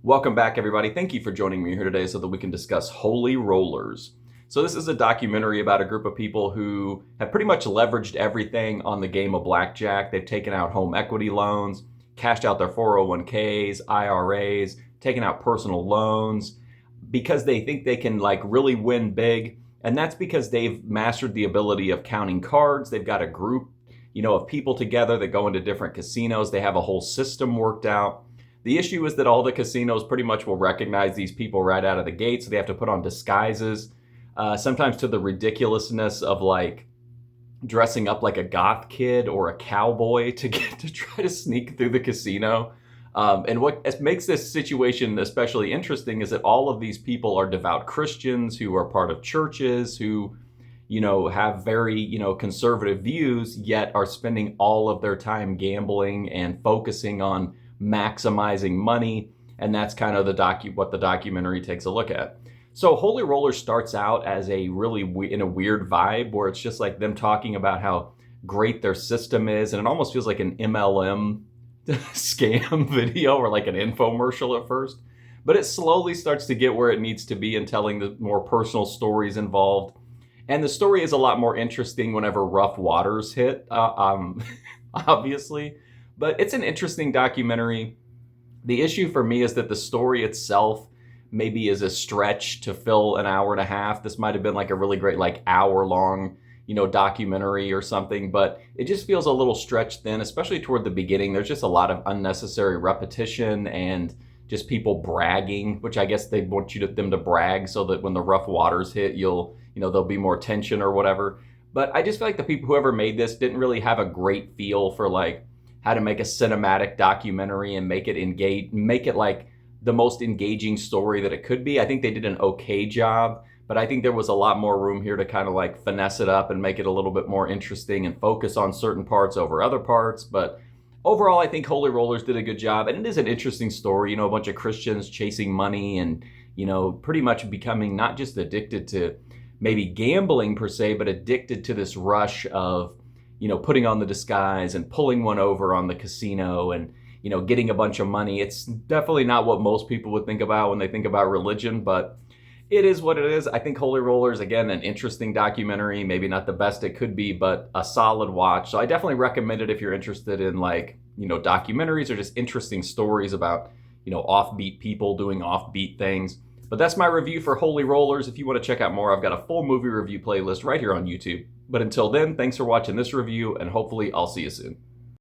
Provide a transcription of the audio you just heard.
Welcome back, everybody. Thank you for joining me here today so that we can discuss Holy Rollers. So this is a documentary about a group of people who have pretty much leveraged everything on the game of blackjack. They've taken out home equity loans, cashed out their 401ks, IRAs, taken out personal loans because they think they can really win big. And that's because they've mastered the ability of counting cards. They've got a group, of people together that go into different casinos. They have a whole system worked out. The issue is that all the casinos pretty much will recognize these people right out of the gate, so they have to put on disguises, sometimes to the ridiculousness of dressing up like a goth kid or a cowboy to get to try to sneak through the casino. And what makes this situation especially interesting is that all of these people are devout Christians who are part of churches who, have very, conservative views, yet are spending all of their time gambling and focusing on maximizing money, and that's kind of what the documentary takes a look at. So Holy Roller starts out as a really in a weird vibe where it's just like them talking about how great their system is, and it almost feels like an MLM scam video or like an infomercial at first, but it slowly starts to get where it needs to be in telling the more personal stories involved. And the story is a lot more interesting whenever rough waters hit, obviously. But it's an interesting documentary. The issue for me is that the story itself maybe is a stretch to fill an hour and a half. This might have been like a really great hour long, documentary or something, but it just feels a little stretched thin, especially toward the beginning. There's just a lot of unnecessary repetition and just people bragging, which I guess they want them to brag so that when the rough waters hit, there'll be more tension or whatever. But I just feel like the people, whoever made this, didn't really have a great feel for how to make a cinematic documentary and make it like the most engaging story that it could be. I think they did an okay job, but I think there was a lot more room here to kind of finesse it up and make it a little bit more interesting and focus on certain parts over other parts. But overall, I think Holy Rollers did a good job, and it is an interesting story. A bunch of Christians chasing money and, pretty much becoming not just addicted to maybe gambling per se, but addicted to this rush of putting on the disguise and pulling one over on the casino and, getting a bunch of money. It's definitely not what most people would think about when they think about religion, but it is what it is. I think Holy Rollers, again, an interesting documentary, maybe not the best it could be, but a solid watch. So I definitely recommend it if you're interested in documentaries or just interesting stories about, offbeat people doing offbeat things. But that's my review for Holy Rollers. If you want to check out more, I've got a full movie review playlist right here on YouTube. But until then, thanks for watching this review, and hopefully I'll see you soon.